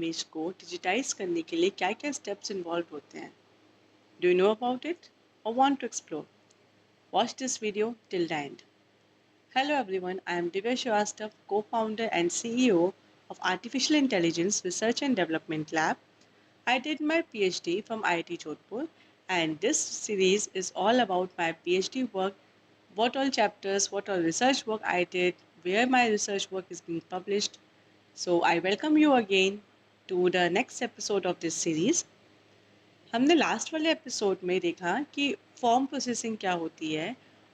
Image को digitise करने के लिए क्या क्या स्टेप्स इन्वॉल्व होते हैं? Do you know about it और want to explore? Watch this video till the end. Hello everyone, I am Divya Shrivastava, co-founder and CEO of Artificial Intelligence Research and Development Lab. I did my PhD from IIT Jodhpur, and this series is all about my PhD work, what all chapters, what all research work I did, where my research work is being published. So I welcome you again to the next episode of this series. हमने last वाले episode में देखा कि form processing क्या होती है,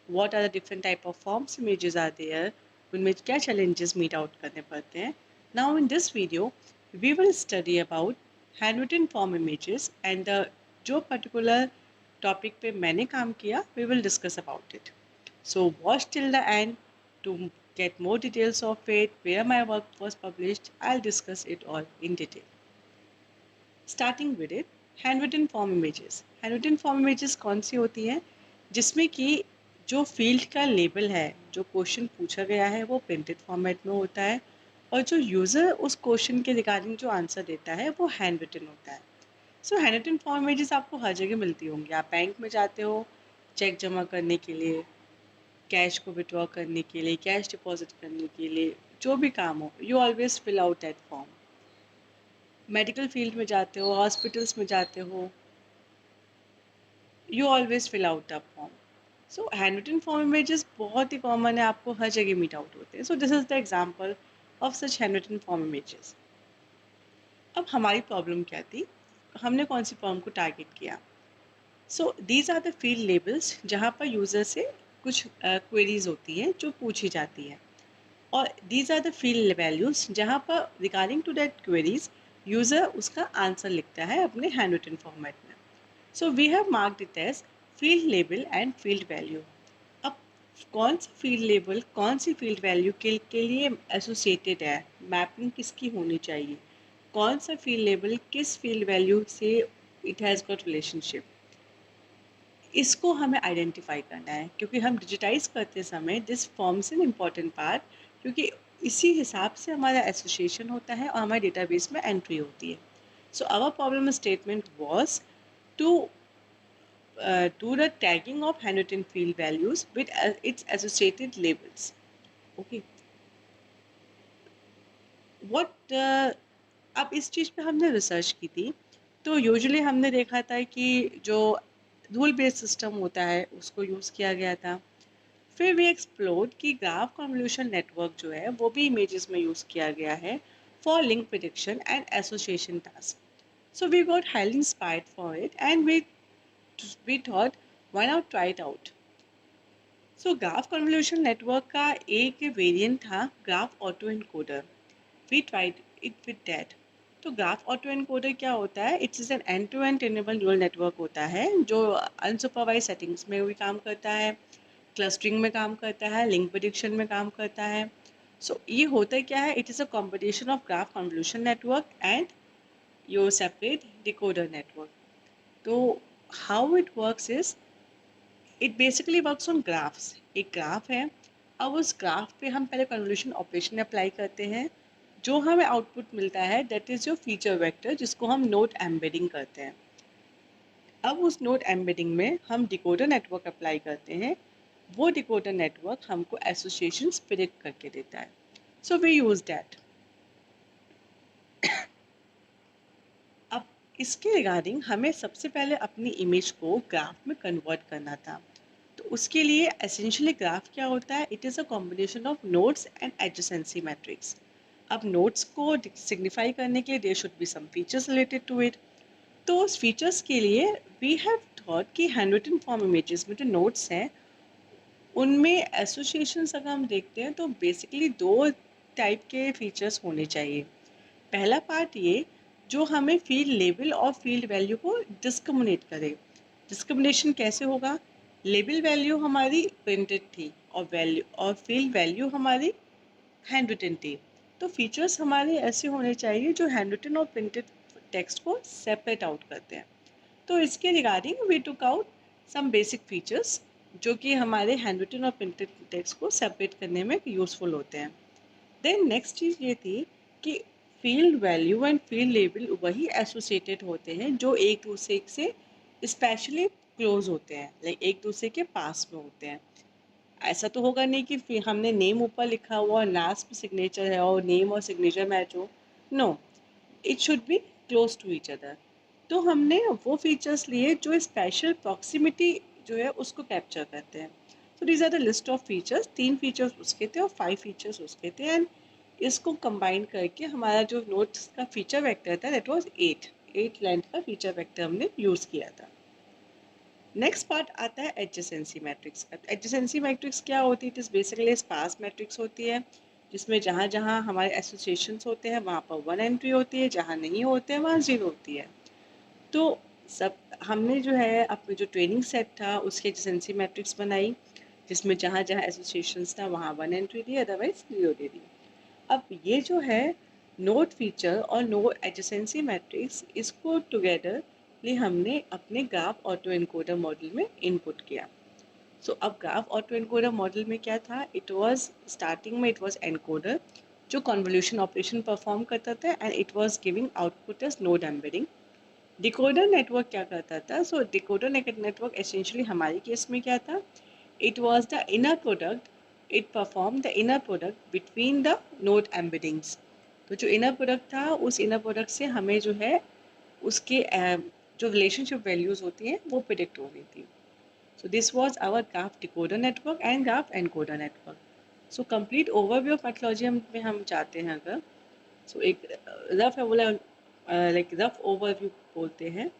what are the different type of forms images are there, उनमें क्या चैलेंजेस मीट आउट करने पड़ते हैं. Now in this video we will study about hand written form images and the जो पर्टिकुलर टॉपिक पे मैंने काम किया we will discuss about it. So watch till the end to get more details of it, where my work was published. I'll discuss it all in detail. Starting with it, hand written form images. Hand written form images कौन सी होती हैं? जिसमें कि जो field का label है, जो क्वेश्चन पूछा गया है वो प्रिंटेड फॉर्मेट में होता है और जो यूज़र उस क्वेश्चन के रिगार्डिंग जो आंसर देता है वो हैंड रिटन होता है. So hand written form images आपको हर जगह मिलती होंगी. आप बैंक में जाते हो चेक जमा करने के लिए, कैश को विड्रॉ करने के लिए, कैश डिपॉजिट करने के लिए, जो भी काम हो, you always fill out that form. Medical field में जाते हो, हॉस्पिटल्स में जाते हो, you always fill out the form. So hand written form images बहुत ही कॉमन है, आपको हर जगह मीट आउट होते हैं. So this is the example of such hand written form images. अब हमारी प्रॉब्लम क्या थी, हमने कौन सी फॉर्म को टारगेट किया? So these are the field labels जहाँ पर यूज़र से कुछ क्वेरीज होती हैं जो पूछी जाती हैं, और these are the field values जहाँ पर regarding to that queries user उसका आंसर लिखता है अपने हैंड रिटन फॉर्मेट में. So we have marked it as field label and field value. अब कौन सा फील्ड लेबल कौन सी फील्ड वैल्यू के लिए एसोसिएटेड है, मैपिंग किसकी होनी चाहिए, कौन सा फील्ड लेबल किस फील्ड वैल्यू से इट हैज़ गॉट रिलेशनशिप, इसको हमें आइडेंटिफाई करना है. क्योंकि हम डिजिटाइज करते समय this forms an important part, क्योंकि इसी हिसाब से हमारा एसोसिएशन होता है और हमारे डेटाबेस में एंट्री होती है. So our problem statement was to do the tagging of handwritten field values with its associated labels. Okay. What अब इस चीज़ पे हमने रिसर्च की थी. तो यूजुअली हमने देखा था कि जो रूल बेस्ड सिस्टम होता है उसको यूज़ किया गया था. फिर वी एक्सप्लोर्ड कि ग्राफ कन्वोल्यूशन नेटवर्क जो है वो भी इमेजेस में यूज़ किया गया है for link prediction and association task. So we got highly inspired for it and we thought why not try it out. So graph convolution network का एक वेरिएंट था graph auto encoder. We tried it with that. तो graph auto encoder क्या होता है? It's an end to end trainable neural network होता है जो अनसुपरवाइज सेटिंग्स में भी काम करता है, क्लस्टरिंग में काम करता है, लिंक प्रेडिक्शन में काम करता है. सो ये होता क्या है? It is a combination of graph convolution network and your separate decoder network. तो how it works is, it basically works on graphs. एक ग्राफ है, अब उस ग्राफ पे हम पहले कन्वोल्यूशन ऑपरेशन अप्लाई करते हैं. जो हमें आउटपुट मिलता है that is your feature vector, जिसको हम नोड एम्बेडिंग करते हैं. अब उस नोड एम्बेडिंग में हम डिकोडर नेटवर्क अप्लाई करते हैं. वो डिकोडर नेटवर्क हमको एसोसिएशंस प्रेडिक्ट करके देता है. So we use that. अब इसके रिगार्डिंग हमें सबसे पहले अपनी इमेज को ग्राफ में कन्वर्ट करना था. तो उसके लिए एसेंशियली ग्राफ क्या होता है? It is a combination of nodes and adjacency matrix. अब नोड्स को सिग्निफाई करने के लिए there should be some features related to it. तो उस फीचर्स के लिए वी हैव थॉट कि हैंड रिटन फॉर्म इमेजेस में जो नोड्स हैं उनमें एसोसिएशंस अगर हम देखते हैं तो बेसिकली दो टाइप के फीचर्स होने चाहिए. पहला पार्ट ये जो हमें फील्ड लेबल और फील्ड वैल्यू को डिस्क्रिमिनेट करे. डिस्क्रिमिनेशन कैसे होगा? लेबल वैल्यू हमारी प्रिंटेड थी और फील्ड वैल्यू हमारी हैंड रिटन थी. तो फीचर्स हमारे ऐसे होने चाहिए जो हैंड रिटन और प्रिंटेड टेक्स्ट को सेपरेट आउट करते हैं. तो इसके regarding we took out some basic features जो कि हमारे हैंड रिटन और प्रिंटेड टेक्स्ट को सेपरेट करने में यूज़फुल होते हैं. देन नेक्स्ट चीज़ ये थी कि field value and field label वही एसोसिएटेड होते हैं जो एक दूसरे से स्पेशली क्लोज होते हैं, लाइक एक दूसरे के पास में होते हैं। ऐसा तो होगा नहीं कि फिर हमने नेम ऊपर लिखा हुआ और लास्ट में सिग्नेचर है और नेम और सिग्नेचर मैच हो। No, it should be close to each other. तो हमने वो फीचर्स लिए जो स्पेशल प्रॉक्सिमिटी जो है उसको कैप्चर करते हैं। तो these are the list of features, 3 features उसके थे और 5 फीचर्स उसके थे, एंड इसको कंबाइन करके हमारा जो नोट्स का फीचर वेक्टर था दैट वाज 8 लेंथ का फीचर वेक्टर हमने यूज़ किया था। नेक्स्ट पार्ट आता है एडजेसेंसी मैट्रिक्स का। एडजेसेंसी मैट्रिक्स क्या होती है? It is basically sparse matrix होती है जिसमें जहाँ जहाँ हमारे एसोसिएशंस होते हैं वहाँ पर 1 एंट्री होती है, जहाँ नहीं होते हैं वहाँ 0 होती है। तो सब हमने जो है अपने जो ट्रेनिंग सेट था उसके एडजेसेंसी मैट्रिक्स बनाई जिसमें जहाँ जहाँ एसोसिएशंस था वहाँ 1 एंट्री दी, अदरवाइज 0 दे दी। अब ये जो है नोड फीचर और नोड एडजेसेंसी मैट्रिक्स, इसको टुगेदरली हमने अपने ग्राफ ऑटो एनकोडर मॉडल में इनपुट किया। सो अब ग्राफ ऑटो एनकोडर मॉडल में क्या था? इट वाज स्टार्टिंग में इट वाज एनकोडर जो कन्वोल्यूशन ऑपरेशन परफॉर्म करता था and it was giving output as node embedding. Decoder network क्या करता था? सो डिकोडर नेटवर्क एसेंशियली हमारे केस में क्या था? It was the inner product. It performed the inner product between the node embeddings. तो जो inner product था उस inner product से हमें जो है उसके जो relationship values होती हैं वो predict हो रही थी. So this was our graph decoder network and graph encoder network. So complete overview of methodology में हम चाहते हैं अगर, so एक रफ बोला like रफ overview बोलते हैं,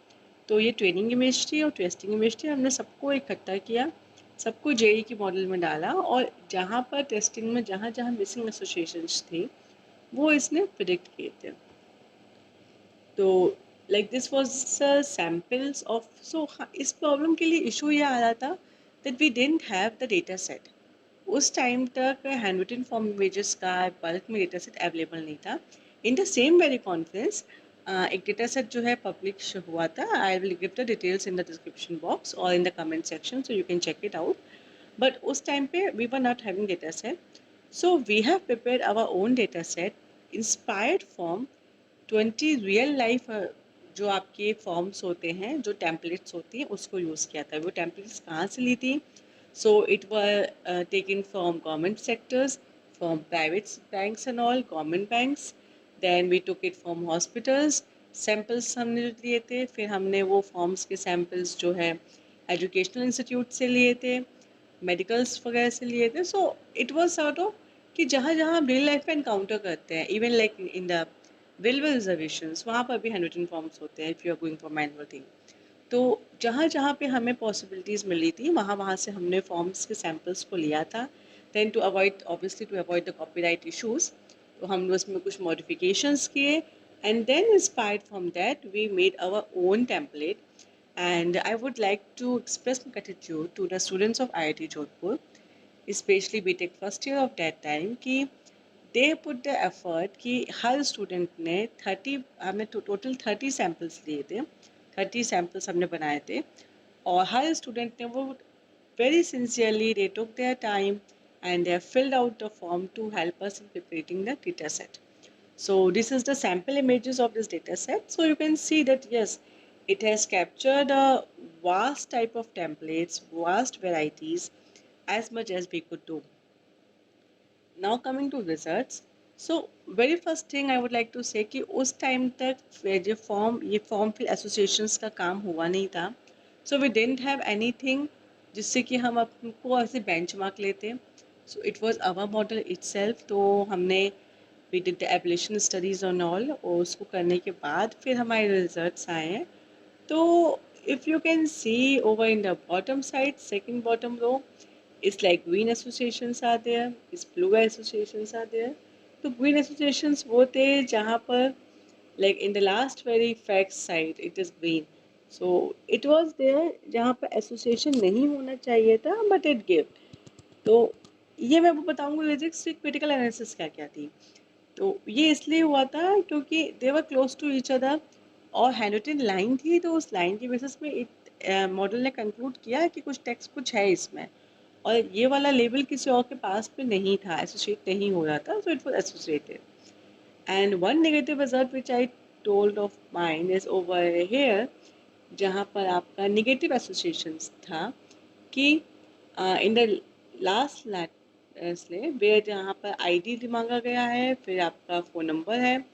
तो ये ट्रेनिंग इमेज थी और टेस्टिंग इमेज थी। हमने सबको इकट्ठा किया, सबको जेई के मॉडल में डाला और जहाँ पर टेस्टिंग में जहाँ जहाँ मिसिंग एसोसिएशंस थे वो इसने प्रिडिक्ट किए थे। तो like this was samples of, so इस प्रॉब्लम के लिए इशू ये आ रहा था that we didn't have the data set. उस टाइम तक हैंड रिटन फॉर्म इमेजेस का बल्क में डेटा सेट अवेलेबल नहीं था। In the same very conference एक डेटा सेट जो है पब्लिश हुआ था। I will give the details in the description box और in the comment section so you can check it out. But उस time पे we were not having data set, so we have prepared our own data set inspired from 20 real life जो आपके forms होते हैं, जो templates होती हैं उसको यूज़ किया था। वो टेम्पलेट्स कहाँ से ली थी? So it were taken from government sectors, from private banks and all, government banks, then we took it from hospitals. Samples हमने जो लिए थे, फिर हमने वो फॉर्म्स के सैम्पल्स जो है एजुकेशनल इंस्टीट्यूट से लिए थे, मेडिकल्स वगैरह से लिए थे। So it was sort of कि जहाँ जहाँ हम रियल लाइफ में एनकाउंटर करते हैं, even like in the railway reservations, वहाँ पर भी हैंड रिटन फॉर्म्स होते हैं if you are going for manual thing. तो जहाँ जहाँ पे हमें पॉसिबिलिटीज़ मिली थी वहाँ वहाँ से हमने फॉर्म्स के सैम्पल्स को लिया था। Then to avoid, obviously to avoid the copyright issues, तो हमने उसमें कुछ मॉडिफिकेशंस किए and then inspired from that we made our own template. And I would like to express my gratitude to the students of IIT Jodhpur, especially BTech first year of that time, कि they put the effort कि हर student ने 30, हमने total 30 samples लिए थे, 30 samples हमने बनाए थे और हर स्टूडेंट ने वो very sincerely they took their time and they have filled out the form to help us in preparing the data set. So this is the sample images of this data set. So you can see that yes, it has captured a vast type of templates, vast varieties, as much as we could do. Now coming to results. So very first thing I would like to say कि उस time तक ये form fill associations का काम हुआ नहीं था. So we didn't have anything जिससे कि हम अपको ऐसे benchmark लेते. So it was our model itself. तो हमने we did the ablution studies on all और उसको करने के बाद फिर हमारे results आए हैं. तो if you can see over in the bottom side, second bottom row, it's like green associations are there, it's blue associations are there. तो green associations वो थे जहाँ पर like in the last very fact side it is green. So it was there जहाँ पर association नहीं होना चाहिए था but it gave. तो ये मैं आपको बताऊंगा फिजिक्स की क्रिटिकल एनालिसिस क्या क्या थी। तो ये इसलिए हुआ था क्योंकि दे वर क्लोज टू ईच अदर और हैंडरिटन लाइन थी, तो उस लाइन की बेसिस पे मॉडल ने कंक्लूड किया कि कुछ टेक्स्ट कुछ है इसमें और ये वाला लेबल किसी और के पास पे नहीं था, एसोसिएट नहीं हो रहा था, so it was associated. And one negative result which I told of mine is over here, जहाँ पर आपका negative associations था कि in the last where जहाँ पर ID मांगा गया है, फिर आपका phone number है.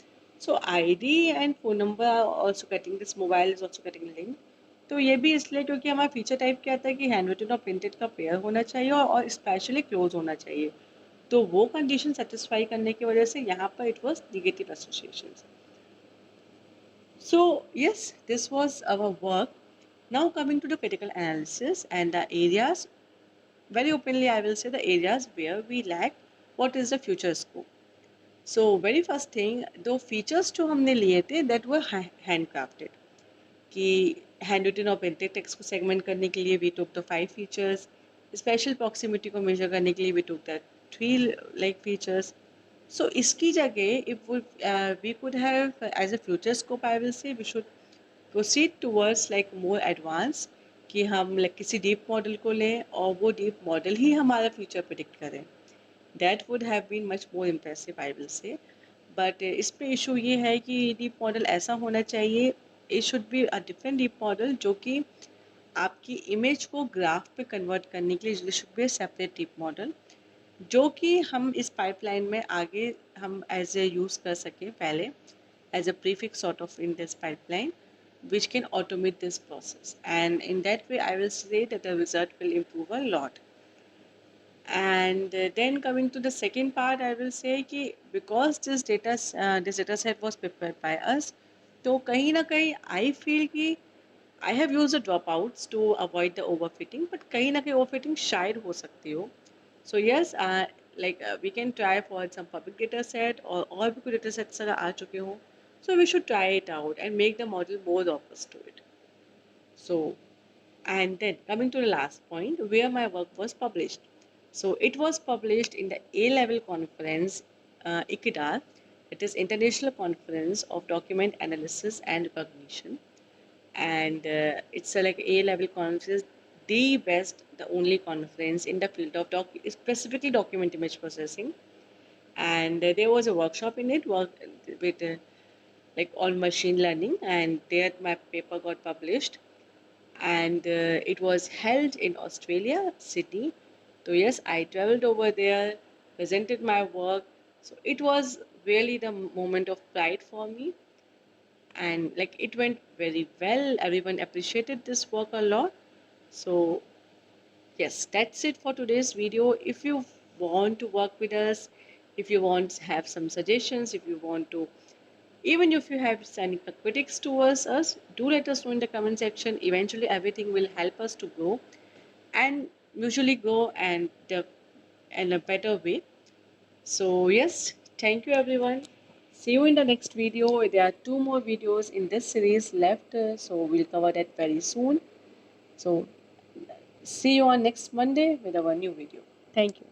So ID and phone number are also getting, this mobile is also getting linked. तो ये भी इसलिए क्योंकि हमारा फीचर टाइप क्या आता है कि हैंड रिटन और प्रिंटेड का पेयर होना चाहिए और स्पेशली क्लोज होना चाहिए. तो वो कंडीशन सेटिस्फाई करने की वजह से यहाँ पर it was negative association. So yes, this was our work. Now coming to the critical analysis and the areas, very openly I will say the areas where we lack what is the future scope. So very first thing, दो features जो हमने लिए थे that were handcrafted. कि hand written और printed text को segment करने के लिए we took the 5 features, special proximity को मेजर करने के लिए we took the 3 like features. So इसकी जगह if we could have as a future scope I will say we should proceed towards like more advance, कि हम like किसी deep model को लें और वो डीप मॉडल ही हमारा फ्यूचर प्रिडिक्ट करें. That would have been much more impressive I will say. But इस पे इशू ये है कि डीप मॉडल ऐसा होना चाहिए, it should be a different deep model जो कि आपकी इमेज को ग्राफ पे कन्वर्ट करने के लिए should be separate deep model, जो कि हम इस पाइपलाइन में आगे हम एज ए यूज़ कर सकें पहले as a prefix sort of in this pipeline which can automate this process, and in that way I will say that the result will improve a lot. And then coming to the second part, I will say कि because this data set was prepared by us, तो कहीं ना कहीं I feel कि I have used the dropouts to avoid the overfitting, but कहीं ना कहीं overfitting शायद हो सकती हो. So yes, we can try for some public data set और भी कोई data sets अगर आ चुके हों, so we should try it out and make the model more robust to it. So, and then coming to the last point, where my work was published. So it was published in the A-level conference, ICIDR, it is International Conference of Document Analysis and Recognition. And it's a, like A-level conference, the best, the only conference in the field of specifically document image processing. And there was a workshop in it, with like on machine learning, and there my paper got published. And it was held in Australia, Sydney. So yes, I traveled over there, presented my work. So it was really the moment of pride for me, and like it went very well. Everyone appreciated this work a lot. So yes, that's it for today's video. If you want to work with us, if you want to have some suggestions, if you want to, even if you have any critics towards us, do let us know in the comment section. Eventually, everything will help us to grow and usually grow and in a better way. So yes, thank you everyone. See you in the next video. There are 2 more videos in this series left, so we'll cover that very soon. So see you on next Monday with our new video. Thank you.